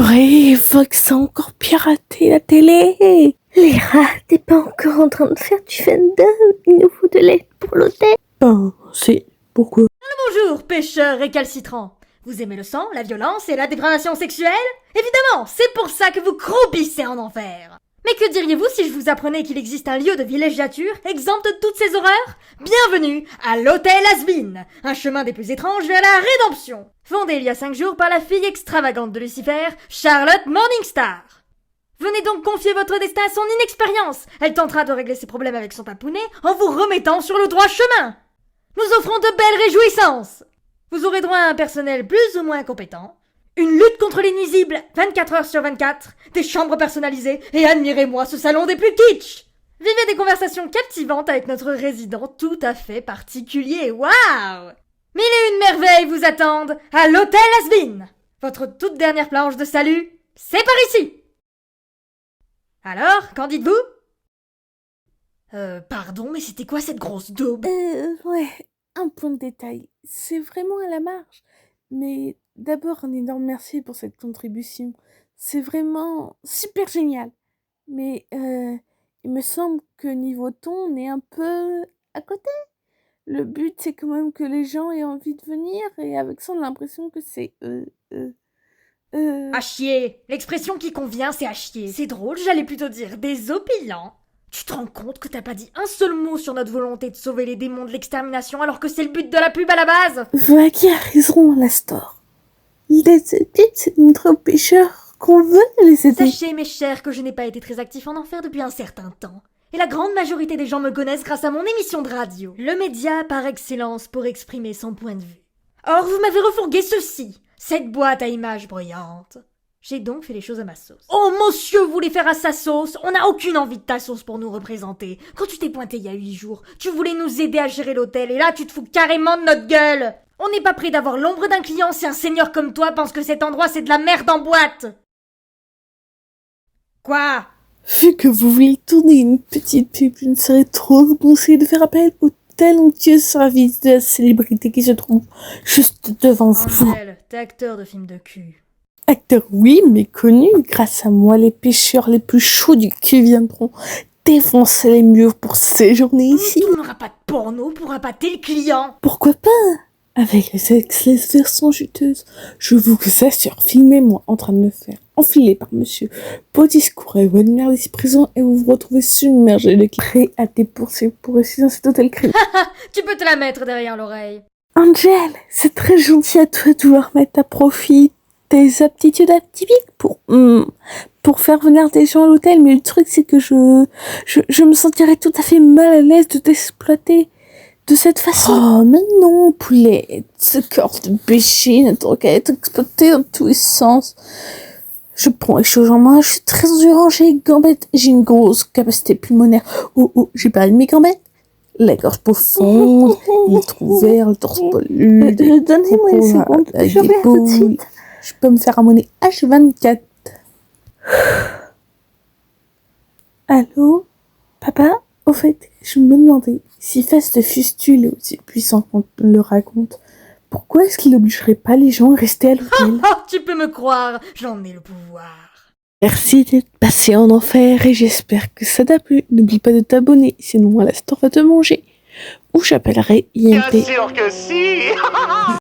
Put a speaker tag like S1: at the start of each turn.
S1: Purée, Vox a encore piraté la télé.
S2: Les rats, t'es pas encore en train de faire du fandom? Il nous faut de l'aide pour l'hôtel.
S1: Ben, c'est... Pourquoi?
S3: Bonjour, pêcheurs récalcitrants. Vous aimez le sang, la violence et la dégradation sexuelle? Évidemment, c'est pour ça que vous croupissez en enfer. Mais que diriez-vous si je vous apprenais qu'il existe un lieu de villégiature exempt de toutes ces horreurs? Bienvenue à l'Hôtel Has-Been, un chemin des plus étranges vers la rédemption. Fondé il y a 5 jours par la fille extravagante de Lucifer, Charlotte Morningstar. Venez donc confier votre destin à son inexpérience. Elle tentera de régler ses problèmes avec son papounet en vous remettant sur le droit chemin. Nous offrons de belles réjouissances. Vous aurez droit à un personnel plus ou moins compétent, une lutte contre les nuisibles 24 heures sur 24, des chambres personnalisées et admirez-moi ce salon des plus kitsch. Vivez des conversations captivantes avec notre résident tout à fait particulier. Waouh! Mille et une merveilles vous attendent à l'Hôtel Has-Been. Votre toute dernière planche de salut, c'est par ici. Alors, qu'en dites-vous? Pardon, mais c'était quoi cette grosse daube?
S1: Ouais, un point de détail. C'est vraiment à la marge. Mais d'abord, un énorme merci pour cette contribution. C'est vraiment super génial. Mais il me semble que niveau ton, on est un peu à côté. Le but, c'est quand même que les gens aient envie de venir. Et avec ça, on a l'impression que c'est...
S3: À chier. L'expression qui convient, c'est à chier. C'est drôle, j'allais plutôt dire désopilant. Tu te rends compte que t'as pas dit un seul mot sur notre volonté de sauver les démons de l'extermination alors que c'est le but de la pub à la base?
S1: Vaki a raison, Lastor. Les but, c'est de montrer aux pêcheurs qu'on veut les aider.
S3: Sachez, mes chers, que je n'ai pas été très actif en enfer depuis un certain temps. Et la grande majorité des gens me connaissent grâce à mon émission de radio. Le média par excellence pour exprimer son point de vue. Or, vous m'avez refourgué ceci, cette boîte à images bruyantes. J'ai donc fait les choses à ma sauce. Oh, monsieur voulait faire à sa sauce. On n'a aucune envie de ta sauce pour nous représenter. Quand tu t'es pointé il y a 8 jours, tu voulais nous aider à gérer l'hôtel et là, tu te fous carrément de notre gueule. On n'est pas prêt d'avoir l'ombre d'un client si un seigneur comme toi pense que cet endroit c'est de la merde en boîte. Quoi?
S1: Vu que vous voulez tourner une petite pub, je ne saurais trop vous conseiller de faire appel au talentueux service de la célébrité qui se trouve juste devant vous.
S3: Angèle, t'es acteur de film de cul.
S1: Acteur, oui, mais connu. Grâce à moi, les pêcheurs les plus chauds du cul viendront défoncer les murs pour séjourner ici.
S3: Tu n'auras pas de porno pour appâter le client.
S1: Pourquoi pas? Avec les sexless versions juteuses, je vous assure, filmez-moi en train de me faire enfiler par monsieur Bodiscourt et Wagner ici présent et vous vous retrouvez submergé de prêt à tes poursuites pour rester dans cet hôtel créé.
S3: Tu peux te la mettre derrière l'oreille.
S1: Angel, c'est très gentil à toi de vouloir mettre à profit tes aptitudes atypiques pour faire venir des gens à l'hôtel, mais le truc c'est que je me sentirais tout à fait mal à l'aise de t'exploiter de cette façon. Oh, mais non, poulet, ce corps de péché n'attend qu'à être exploité dans tous les sens. Je prends les choses en main, je suis très endurant, j'ai gambettes, j'ai une grosse capacité pulmonaire. Oh, j'ai parlé de mes gambettes. La gorge profonde, les trous verts, le torse poilu,
S2: Donnez-moi une seconde, je reviens tout de suite.
S1: Je peux me faire amener H24. Allô? Papa? Au fait, je me demandais, si Face de Fustule est aussi puissant qu'on le raconte, pourquoi est-ce qu'il n'obligerait pas les gens à rester à l'hôtel?
S3: Oh, tu peux me croire, j'en ai le pouvoir.
S1: Merci d'être passé en enfer et j'espère que ça t'a plu. N'oublie pas de t'abonner, sinon Alastor va te manger. Ou j'appellerai IMP.
S4: Bien sûr que si.